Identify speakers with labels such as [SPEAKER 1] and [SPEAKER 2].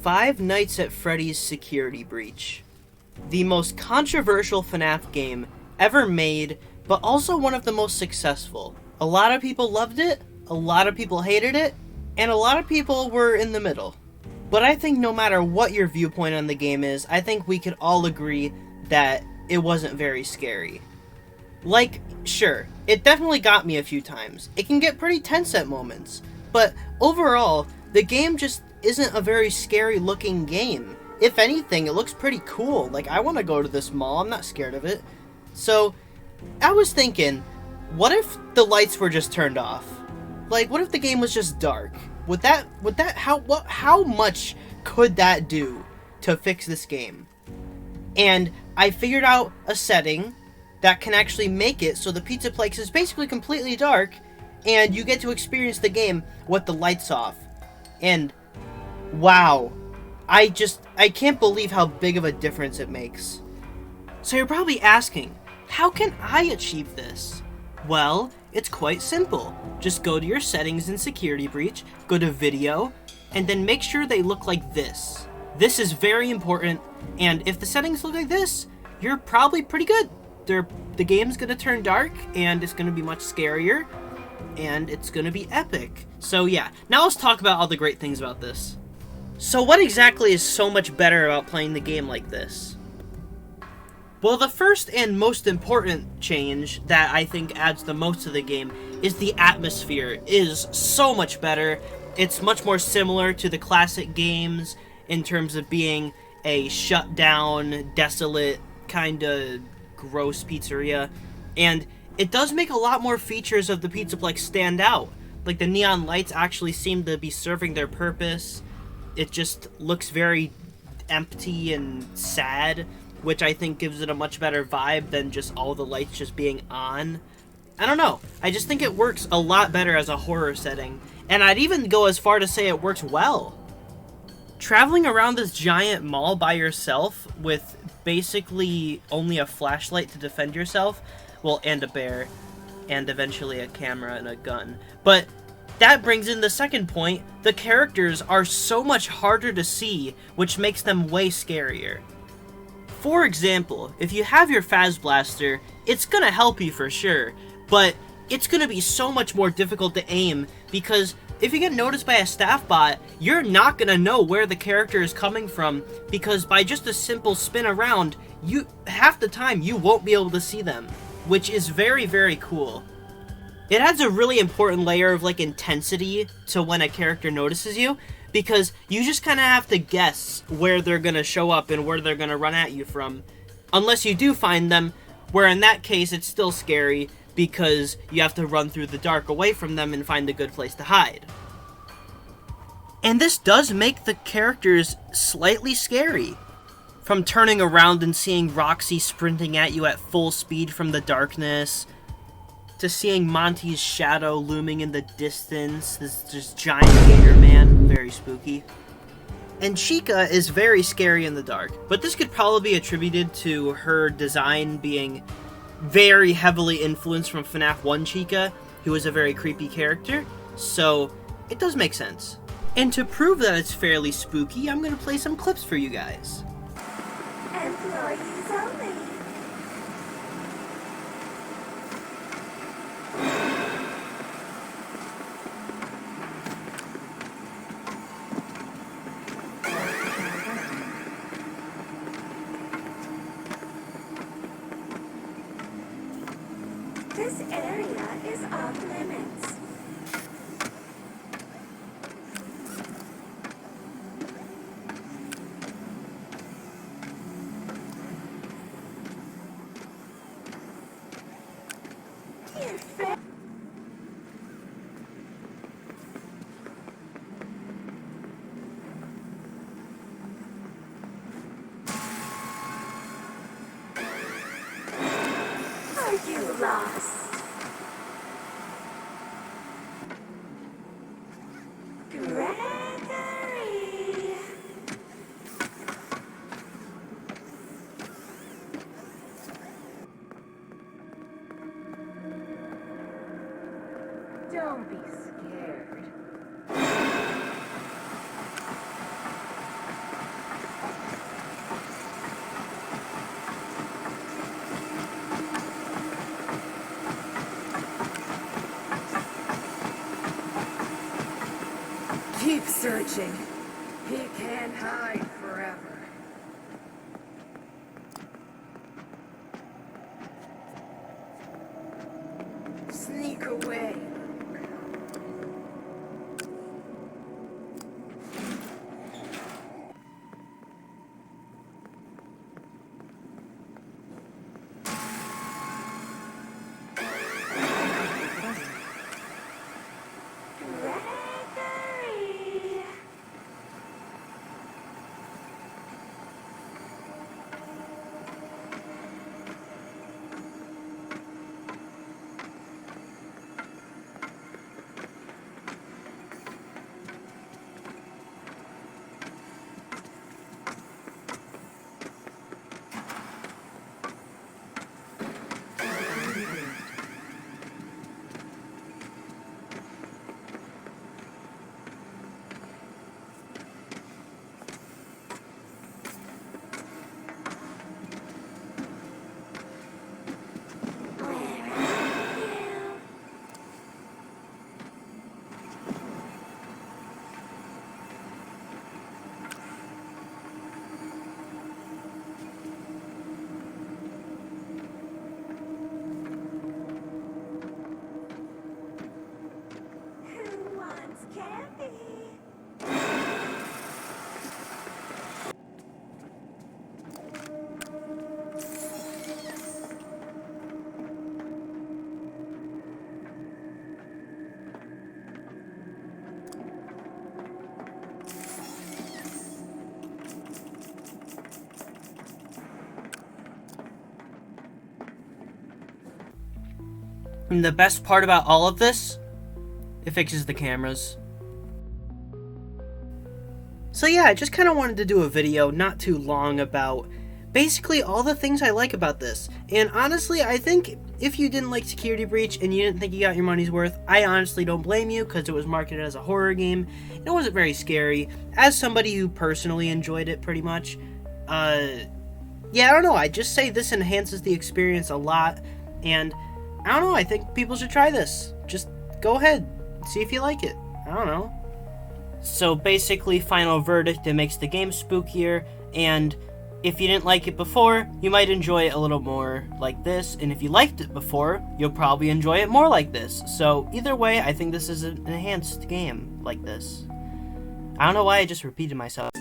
[SPEAKER 1] Five Nights at Freddy's Security Breach. The most controversial FNAF game ever made, but also one of the most successful. A lot of people loved it, a lot of people hated it, and a lot of people were in the middle. But I think no matter what your viewpoint on the game is, I think we could all agree that it wasn't very scary. Like, sure, it definitely got me a few times. It can get pretty tense at moments. But overall, the game just isn't a very scary looking game. If anything, it looks pretty cool. Like, I want to go to this mall, I'm not scared of it. So, I was thinking, what if the lights were just turned off? Like, what if the game was just dark? How much could that do to fix this game? And I figured out a setting that can actually make it so the pizza place is basically completely dark, and you get to experience the game with the lights off. And wow, I can't believe how big of a difference it makes. So you're probably asking, how can I achieve this? Well, it's quite simple. Just go to your settings in Security Breach, go to Video, and then make sure they look like this. This is very important, and if the settings look like this, you're probably pretty good. The game's gonna turn dark, and it's gonna be much scarier, and it's gonna be epic. So yeah, now let's talk about all the great things about this. So what exactly is so much better about playing the game like this? Well, the first and most important change that I think adds the most to the game is the atmosphere is so much better. It's much more similar to the classic games in terms of being a shut down, desolate, kinda gross pizzeria. And it does make a lot more features of the Pizzaplex stand out. Like, the neon lights actually seem to be serving their purpose. It just looks very empty and sad, which I think gives it a much better vibe than just all the lights just being on. I don't know. I just think it works a lot better as a horror setting. And I'd even go as far to say it works well. Traveling around this giant mall by yourself with basically only a flashlight to defend yourself, well, and a bear, and eventually a camera and a gun. But that brings in the second point. The characters are so much harder to see, which makes them way scarier. For example, if you have your Faz Blaster, it's gonna help you for sure, but it's gonna be so much more difficult to aim, because if you get noticed by a staff bot, you're not gonna know where the character is coming from, because by just a simple spin around, half the time you won't be able to see them, which is very, very cool. It adds a really important layer of like intensity to when a character notices you, because you just kind of have to guess where they're going to show up and where they're going to run at you from. Unless you do find them, where in that case it's still scary because you have to run through the dark away from them and find a good place to hide. And this does make the characters slightly scary. From turning around and seeing Roxy sprinting at you at full speed from the darkness, to seeing Monty's shadow looming in the distance, this giant gator man, very spooky. And Chica is very scary in the dark, but this could probably be attributed to her design being very heavily influenced from FNAF 1 Chica, who is a very creepy character, so it does make sense. And to prove that it's fairly spooky, I'm going to play some clips for you guys.
[SPEAKER 2] Employees only. This area is off limits. Are you lost?
[SPEAKER 3] watching. He can't hide forever. Sneak away.
[SPEAKER 2] Gregory! Who wants candy?
[SPEAKER 1] And the best part about all of this, it fixes the cameras. So yeah, I just kind of wanted to do a video not too long about basically all the things I like about this. And honestly, I think if you didn't like Security Breach and you didn't think you got your money's worth, I honestly don't blame you, because it was marketed as a horror game. It wasn't very scary. As somebody who personally enjoyed it pretty much, yeah, I don't know, I just say this enhances the experience a lot, and I don't know, I think people should try this. Just go ahead, see if you like it. I don't know. So basically, final verdict, it makes the game spookier, and if you didn't like it before, you might enjoy it a little more like this, and if you liked it before, you'll probably enjoy it more like this. So either way, I think this is an enhanced game like this. I don't know why I just repeated myself.